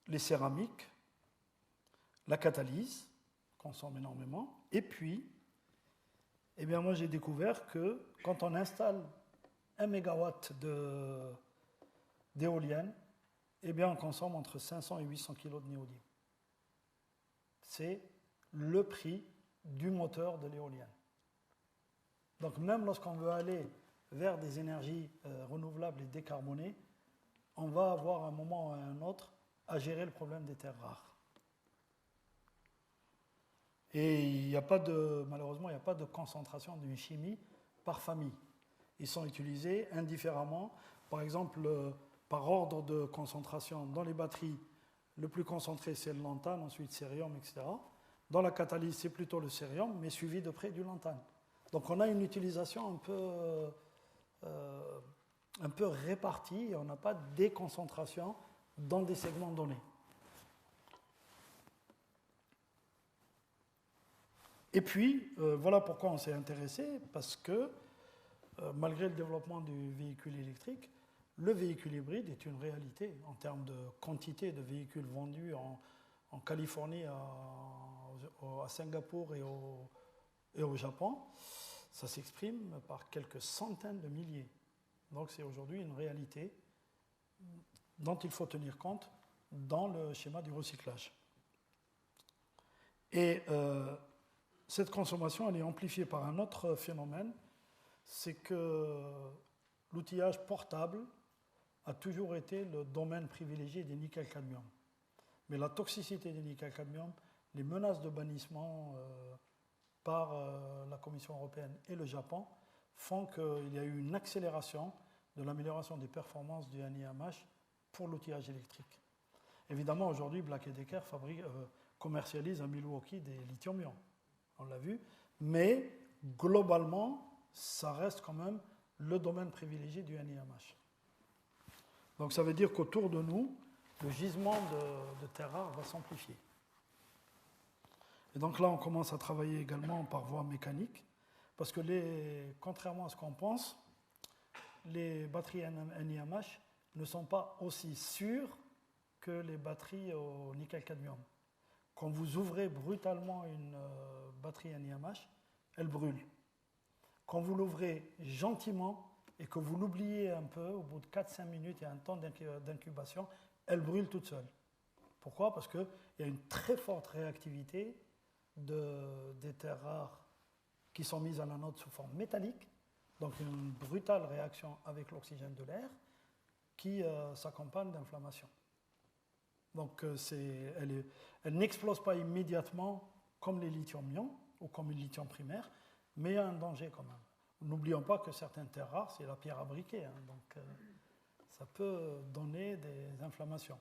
les céramiques, la catalyse, consomme énormément. Et puis, eh bien, moi j'ai découvert que quand on installe 1 mégawatt d'éolienne, eh bien, on consomme entre 500 et 800 kg de néodyme. C'est le prix du moteur de l'éolienne. Donc même lorsqu'on veut aller vers des énergies renouvelables et décarbonées, on va avoir un moment ou un autre à gérer le problème des terres rares. Et malheureusement, il n'y a pas de concentration d'une chimie par famille. Ils sont utilisés indifféremment. Par exemple, par ordre de concentration, dans les batteries, le plus concentré, c'est le lantane, ensuite cérium, etc. Dans la catalyse, c'est plutôt le cérium, mais suivi de près du lantane. Donc on a une utilisation un peu répartie, et on n'a pas de déconcentration dans des segments donnés. Et puis, voilà pourquoi on s'est intéressé, parce que malgré le développement du véhicule électrique, le véhicule hybride est une réalité en termes de quantité de véhicules vendus en Californie, à Singapour et au Japon. Ça s'exprime par quelques centaines de milliers. Donc c'est aujourd'hui une réalité dont il faut tenir compte dans le schéma du recyclage. Et cette consommation, elle est amplifiée par un autre phénomène, c'est que l'outillage portable a toujours été le domaine privilégié des nickel-cadmium. Mais la toxicité des nickel-cadmium, les menaces de bannissement par la Commission européenne et le Japon font qu'il y a eu une accélération de l'amélioration des performances du NIMH pour l'outillage électrique. Évidemment, aujourd'hui, Black & Decker commercialise à Milwaukee des lithium-ion, on l'a vu, mais globalement, ça reste quand même le domaine privilégié du NIMH. Donc ça veut dire qu'autour de nous, le gisement de terres rares va s'amplifier. Et donc là, on commence à travailler également par voie mécanique, parce que contrairement à ce qu'on pense, les batteries NIMH ne sont pas aussi sûres que les batteries au nickel-cadmium. Quand vous ouvrez brutalement une batterie NIMH, elle brûle. Quand vous l'ouvrez gentiment et que vous l'oubliez un peu, au bout de 4-5 minutes, il y a un temps d'incubation, elle brûle toute seule. Pourquoi ? Parce qu'il y a une très forte réactivité des terres rares qui sont mises à l'anode sous forme métallique, Donc une brutale réaction avec l'oxygène de l'air qui s'accompagne d'inflammation. Donc elle n'explose pas immédiatement comme les lithium-ions ou comme le lithium primaire, mais il y a un danger quand même. N'oublions pas que certaines terres rares, c'est la pierre à briquet, hein, donc ça peut donner des inflammations.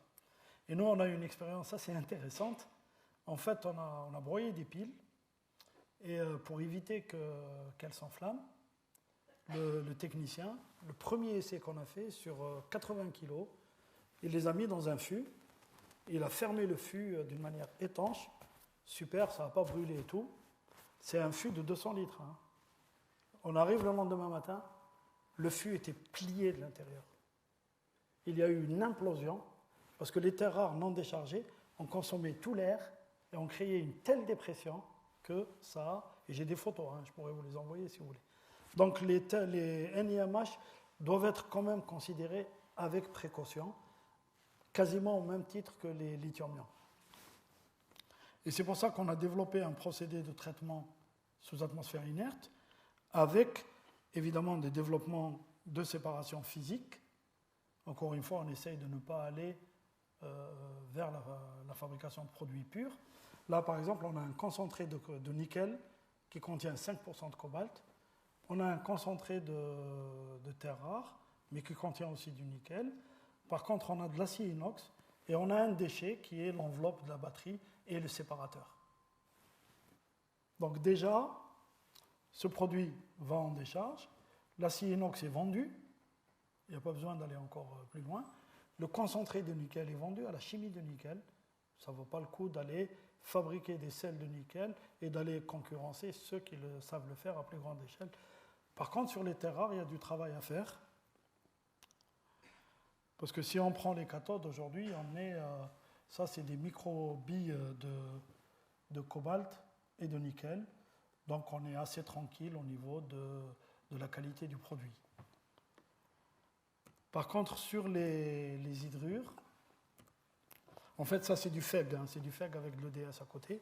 Et nous, on a eu une expérience assez intéressante. En fait, on a broyé des piles, et pour éviter qu'elles s'enflamment, le technicien, le premier essai qu'on a fait sur 80 kg, il les a mis dans un fût, il a fermé le fût d'une manière étanche, super, ça n'a pas brûlé et tout. C'est un fût de 200 litres. Hein. On arrive le lendemain matin, le fût était plié de l'intérieur. Il y a eu une implosion, parce que les terres rares non déchargées ont consommé tout l'air et ont créé une telle dépression que ça... Et j'ai des photos, hein, je pourrais vous les envoyer si vous voulez. Donc les NIMH doivent être quand même considérés avec précaution, quasiment au même titre que les lithium-ions. Et c'est pour ça qu'on a développé un procédé de traitement sous atmosphère inerte, avec évidemment des développements de séparation physique. Encore une fois, on essaye de ne pas aller vers la fabrication de produits purs. Là, par exemple, on a un concentré de nickel qui contient 5% de cobalt. On a un concentré de terres rares, mais qui contient aussi du nickel. Par contre, on a de l'acier inox et on a un déchet qui est l'enveloppe de la batterie et le séparateur. Donc déjà, ce produit va en décharge. L'acier inox est vendu. Il n'y a pas besoin d'aller encore plus loin. Le concentré de nickel est vendu à la chimie de nickel. Ça ne vaut pas le coup d'aller fabriquer des sels de nickel et d'aller concurrencer ceux qui savent le faire à plus grande échelle. Par contre, sur les terres rares, il y a du travail à faire. Parce que si on prend les cathodes, aujourd'hui, ça c'est des micro-billes de cobalt et de nickel. Donc on est assez tranquille au niveau de la qualité du produit. Par contre, sur les hydrures, en fait ça c'est du FEG, hein, c'est du FEG avec de l'EDS à côté.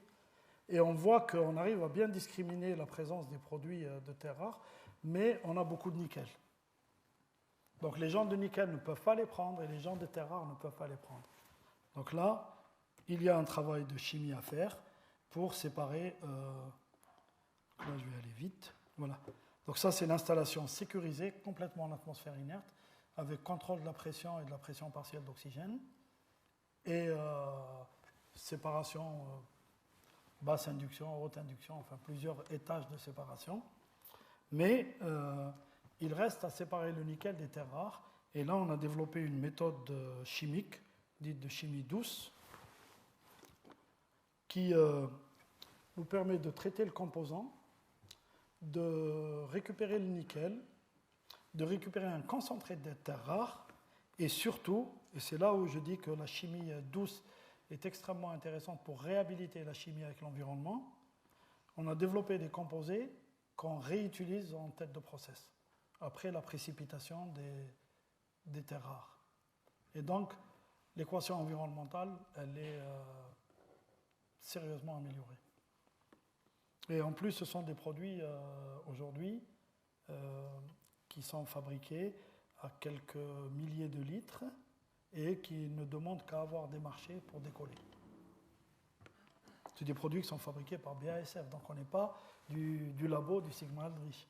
Et on voit qu'on arrive à bien discriminer la présence des produits de terres rares, mais on a beaucoup de nickel. Donc les gens de nickel ne peuvent pas les prendre et les gens de terres rares ne peuvent pas les prendre. Donc là, il y a un travail de chimie à faire pour séparer... là, je vais aller vite. Voilà. Donc ça, c'est l'installation sécurisée, complètement en atmosphère inerte, avec contrôle de la pression et de la pression partielle d'oxygène, et séparation basse induction, haute induction, enfin plusieurs étages de séparation. Mais il reste à séparer le nickel des terres rares. Et là, on a développé une méthode chimique, dite de chimie douce, qui nous permet de traiter le composant, de récupérer le nickel, de récupérer un concentré de terres rares, et surtout, et c'est là où je dis que la chimie douce est extrêmement intéressante pour réhabiliter la chimie avec l'environnement, on a développé des composés qu'on réutilise en tête de process, après la précipitation des terres rares. Et donc, l'équation environnementale, elle est sérieusement améliorée. Et en plus, ce sont des produits aujourd'hui qui sont fabriqués à quelques milliers de litres et qui ne demandent qu'à avoir des marchés pour décoller. C'est des produits qui sont fabriqués par BASF, donc on n'est pas du labo du Sigma Aldrich.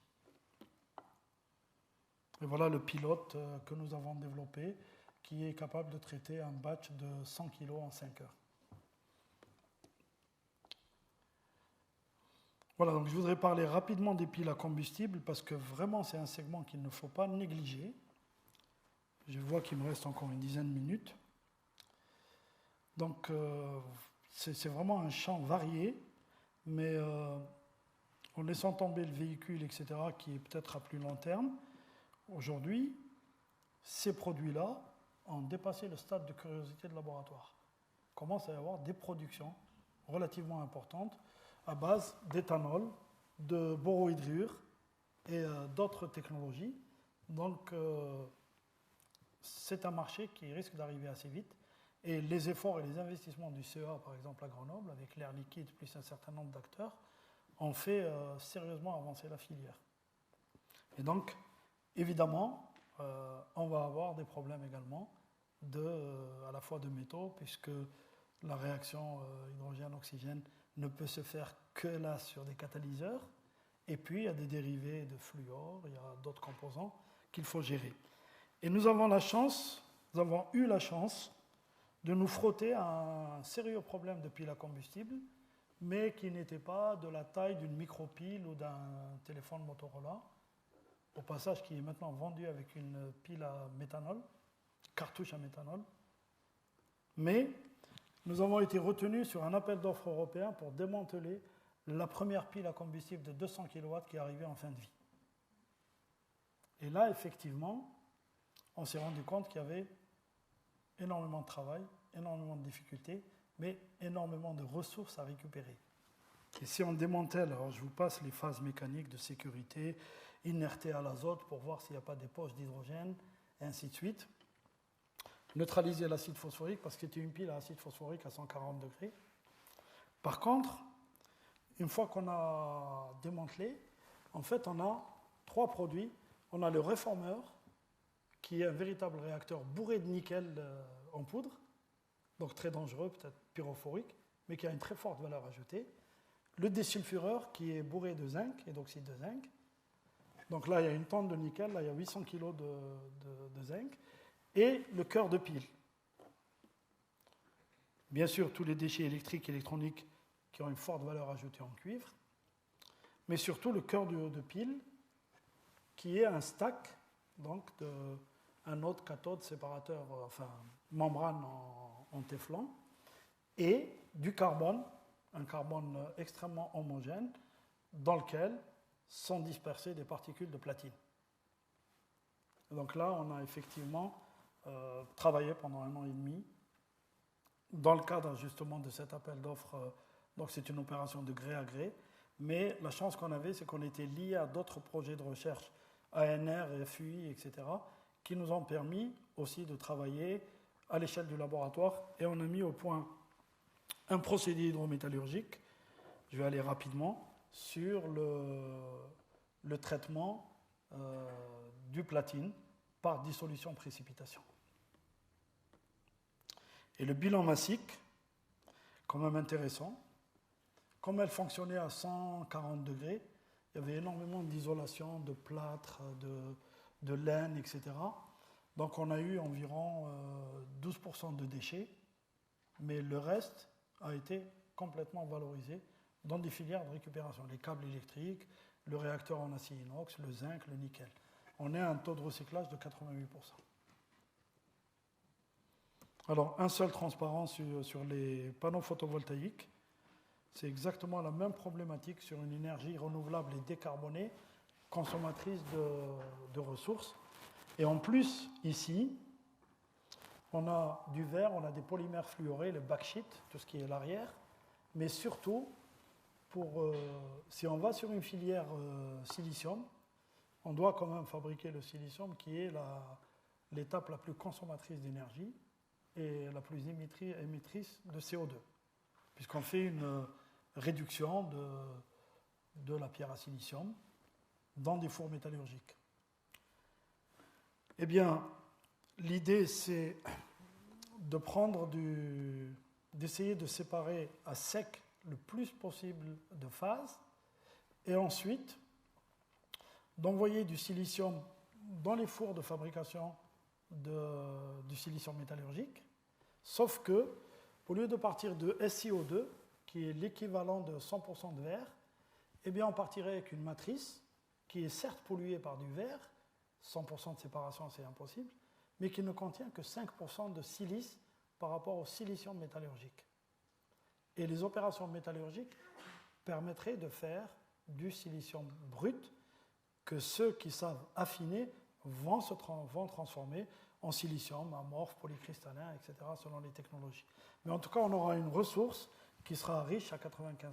Et voilà le pilote que nous avons développé qui est capable de traiter un batch de 100 kg en 5 heures. Voilà, donc je voudrais parler rapidement des piles à combustible parce que vraiment c'est un segment qu'il ne faut pas négliger. Je vois qu'il me reste encore une dizaine de minutes. Donc c'est vraiment un champ varié, mais en laissant tomber le véhicule, etc., qui est peut-être à plus long terme, aujourd'hui, ces produits-là ont dépassé le stade de curiosité de laboratoire. Il commence à y avoir des productions relativement importantes à base d'éthanol, de borohydrure et d'autres technologies. Donc, c'est un marché qui risque d'arriver assez vite. Et les efforts et les investissements du CEA, par exemple à Grenoble, avec l'air liquide plus un certain nombre d'acteurs, ont fait sérieusement avancer la filière. Et donc, évidemment, on va avoir des problèmes également à la fois de métaux, puisque la réaction hydrogène-oxygène ne peut se faire que là sur des catalyseurs. Et puis, il y a des dérivés de fluor, il y a d'autres composants qu'il faut gérer. Et nous avons eu la chance de nous frotter à un sérieux problème de pile à combustible, mais qui n'était pas de la taille d'une micro-pile ou d'un téléphone Motorola, au passage qui est maintenant vendu avec une pile à méthanol, cartouche à méthanol. Mais nous avons été retenus sur un appel d'offres européen pour démanteler la première pile à combustible de 200 kW qui arrivait en fin de vie. Et là, effectivement, on s'est rendu compte qu'il y avait énormément de travail, énormément de difficultés, mais énormément de ressources à récupérer. Et si on démantèle, alors je vous passe les phases mécaniques de sécurité, inerter à l'azote pour voir s'il n'y a pas des poches d'hydrogène, et ainsi de suite. Neutraliser l'acide phosphorique, parce que c'était une pile à acide phosphorique à 140 degrés. Par contre, une fois qu'on a démantelé, en fait, on a 3 produits. On a le réformeur, qui est un véritable réacteur bourré de nickel en poudre, donc très dangereux, peut-être pyrophorique, mais qui a une très forte valeur ajoutée. Le désulfureur, qui est bourré de zinc et d'oxyde de zinc. Donc là, il y a une tonne de nickel, là, il y a 800 kg de zinc. Et le cœur de pile. Bien sûr, tous les déchets électriques et électroniques qui ont une forte valeur ajoutée en cuivre, mais surtout le cœur de pile, qui est un stack, donc un autre cathode séparateur, enfin membrane en téflon, et du carbone, un carbone extrêmement homogène, dans lequel sont dispersées des particules de platine. Donc là, on a effectivement travaillé pendant 1 an et demi dans le cadre justement de cet appel d'offres. Donc c'est une opération de gré à gré, mais la chance qu'on avait, c'est qu'on était lié à d'autres projets de recherche, ANR, FUI, etc., qui nous ont permis aussi de travailler à l'échelle du laboratoire, et on a mis au point un procédé hydrométallurgique, je vais aller rapidement, sur le traitement du platine par dissolution-précipitation. Et le bilan massique, quand même intéressant, comme elle fonctionnait à 140 degrés, il y avait énormément d'isolation, de plâtre, de laine, etc. Donc on a eu environ 12% de déchets, mais le reste a été complètement valorisé dans des filières de récupération, les câbles électriques, le réacteur en acier inox, le zinc, le nickel. On est à un taux de recyclage de 88%. Alors, un seul transparent sur les panneaux photovoltaïques. C'est exactement la même problématique sur une énergie renouvelable et décarbonée, consommatrice de ressources. Et en plus, ici, on a du verre, on a des polymères fluorés, le backsheet, tout ce qui est l'arrière, mais surtout, si on va sur une filière silicium, on doit quand même fabriquer le silicium qui est l'étape la plus consommatrice d'énergie et la plus émettrice de CO2, puisqu'on fait une réduction de la pierre à silicium dans des fours métallurgiques. Eh bien, l'idée, c'est d'essayer de séparer à sec le plus possible de phases, et ensuite d'envoyer du silicium dans les fours de fabrication du silicium métallurgique, sauf que, au lieu de partir de SiO2, qui est l'équivalent de 100% de verre, eh bien on partirait avec une matrice qui est certes polluée par du verre, 100% de séparation c'est impossible, mais qui ne contient que 5% de silice par rapport au silicium métallurgique. Et les opérations métallurgiques permettraient de faire du silicium brut que ceux qui savent affiner vont transformer en silicium, amorphe, polycristallin, etc., selon les technologies. Mais en tout cas, on aura une ressource qui sera riche à 95%.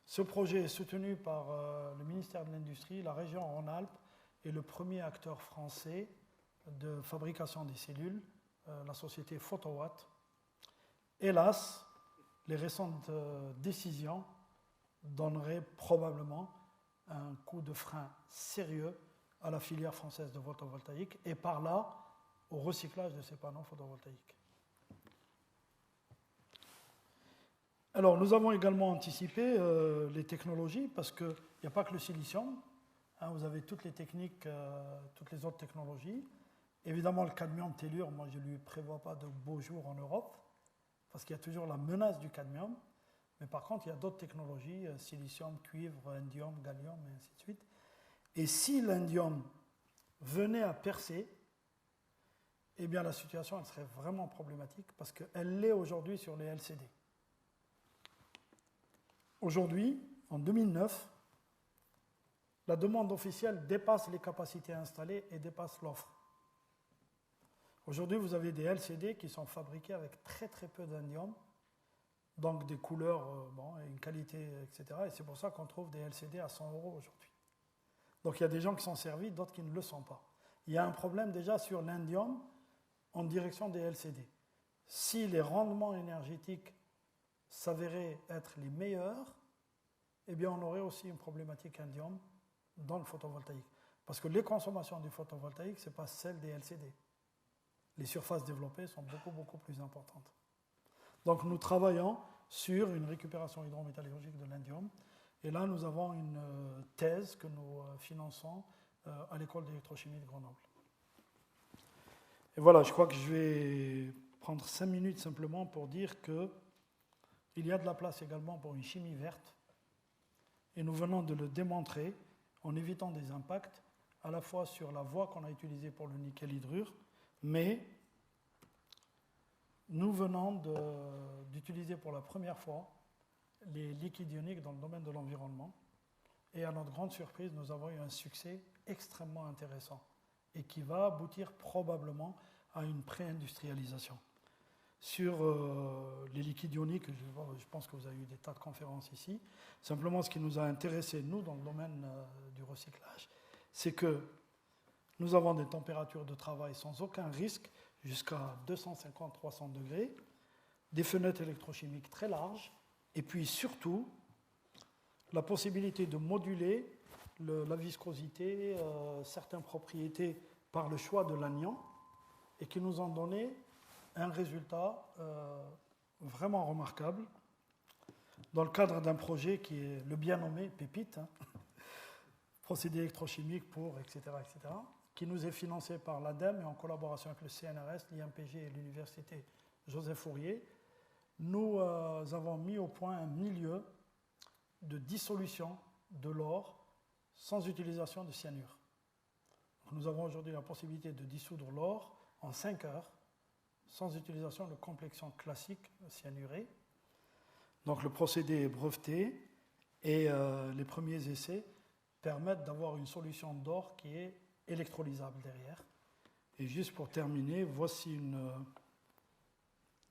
Ce projet est soutenu par le ministère de l'Industrie, la région Rhône-Alpes et le premier acteur français de fabrication des cellules, la société Photowatt. Hélas, les récentes décisions donneraient probablement un coup de frein sérieux à la filière française de photovoltaïque et par là au recyclage de ces panneaux photovoltaïques. Alors, nous avons également anticipé les technologies parce qu'il n'y a pas que le silicium. Vous avez toutes les techniques, toutes les autres technologies. Évidemment, le cadmium tellure, moi, je ne lui prévois pas de beaux jours en Europe parce qu'il y a toujours la menace du cadmium. Mais par contre, il y a d'autres technologies, silicium, cuivre, indium, gallium, et ainsi de suite. Et si l'indium venait à percer, eh bien, la situation elle serait vraiment problématique parce qu'elle l'est aujourd'hui sur les LCD. Aujourd'hui, en 2009, la demande officielle dépasse les capacités installées et dépasse l'offre. Aujourd'hui, vous avez des LCD qui sont fabriqués avec très très peu d'indium, donc des couleurs, une qualité, etc. Et c'est pour ça qu'on trouve des LCD à 100 € aujourd'hui. Donc il y a des gens qui sont servis, d'autres qui ne le sont pas. Il y a un problème déjà sur l'indium en direction des LCD. Si les rendements énergétiques s'avéraient être les meilleurs, eh bien on aurait aussi une problématique indium dans le photovoltaïque. Parce que les consommations du photovoltaïque, ce n'est pas celle des LCD. Les surfaces développées sont beaucoup, beaucoup plus importantes. Donc nous travaillons sur une récupération hydrométallurgique de l'indium. Et là, nous avons une thèse que nous finançons à l'école d'électrochimie de Grenoble. Et voilà, je crois que je vais prendre 5 minutes simplement pour dire qu'il y a de la place également pour une chimie verte. Et nous venons de le démontrer en évitant des impacts à la fois sur la voie qu'on a utilisée pour le nickel hydrure, mais nous venons d'utiliser pour la première fois les liquides ioniques dans le domaine de l'environnement. Et à notre grande surprise, nous avons eu un succès extrêmement intéressant et qui va aboutir probablement à une pré-industrialisation. Sur les liquides ioniques, je pense que vous avez eu des tas de conférences ici. Simplement, ce qui nous a intéressés, nous, dans le domaine du recyclage, c'est que nous avons des températures de travail sans aucun risque, jusqu'à 250-300 degrés, des fenêtres électrochimiques très larges, et puis surtout, la possibilité de moduler la viscosité, certaines propriétés par le choix de l'anion, et qui nous ont donné un résultat vraiment remarquable dans le cadre d'un projet qui est le bien nommé PEPIT, procédé électrochimique pour, etc., qui nous est financé par l'ADEME et en collaboration avec le CNRS, l'IMPG et l'Université Joseph Fourier. Nous avons mis au point un milieu de dissolution de l'or sans utilisation de cyanure. Donc nous avons aujourd'hui la possibilité de dissoudre l'or en 5 heures sans utilisation de complexion classique cyanurée. Donc le procédé est breveté et les premiers essais permettent d'avoir une solution d'or qui est électrolysable derrière. Et juste pour terminer, voici une...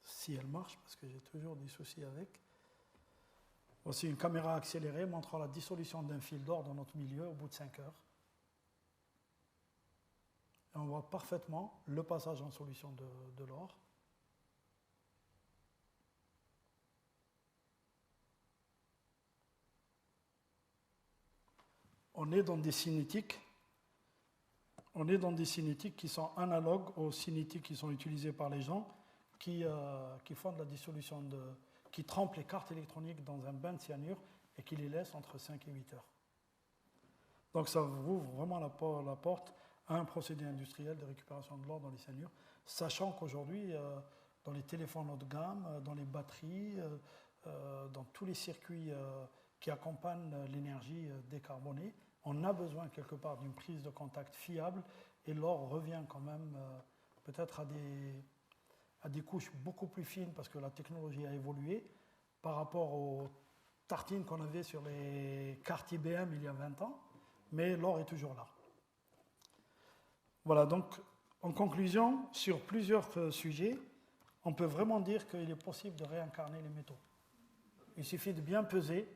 si elle marche, parce que j'ai toujours des soucis avec. Voici une caméra accélérée montrant la dissolution d'un fil d'or dans notre milieu au bout de 5 heures. Et on voit parfaitement le passage en solution de l'or. On est dans des cinétiques. On est dans des cinétiques qui sont analogues aux cinétiques qui sont utilisés par les gens qui font de la dissolution qui trempent les cartes électroniques dans un bain de cyanure et qui les laissent entre 5 et 8 heures. Donc ça ouvre vraiment la porte à un procédé industriel de récupération de l'or dans les cyanures, sachant qu'aujourd'hui, dans les téléphones haut de gamme, dans les batteries, dans tous les circuits qui accompagnent l'énergie décarbonée, on a besoin quelque part d'une prise de contact fiable et l'or revient quand même peut-être à des couches beaucoup plus fines parce que la technologie a évolué par rapport aux tartines qu'on avait sur les cartes IBM il y a 20 ans, mais l'or est toujours là. Voilà, donc en conclusion, sur plusieurs sujets, on peut vraiment dire qu'il est possible de réincarner les métaux. Il suffit de bien peser,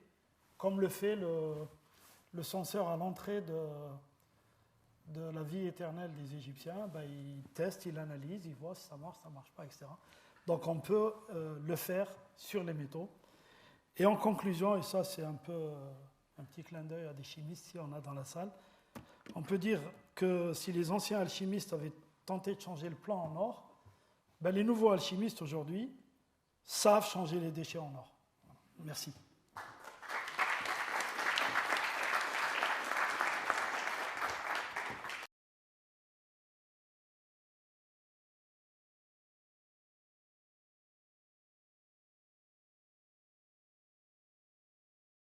comme le fait le censeur à l'entrée de la vie éternelle des Égyptiens. Il teste, il analyse, il voit si ça marche pas, etc. Donc on peut le faire sur les métaux. Et en conclusion, et ça c'est un peu Un petit clin d'œil à des chimistes, si on a dans la salle. On peut dire que si les anciens alchimistes avaient tenté de changer le plomb en or, ben les nouveaux alchimistes aujourd'hui savent changer les déchets en or. Merci.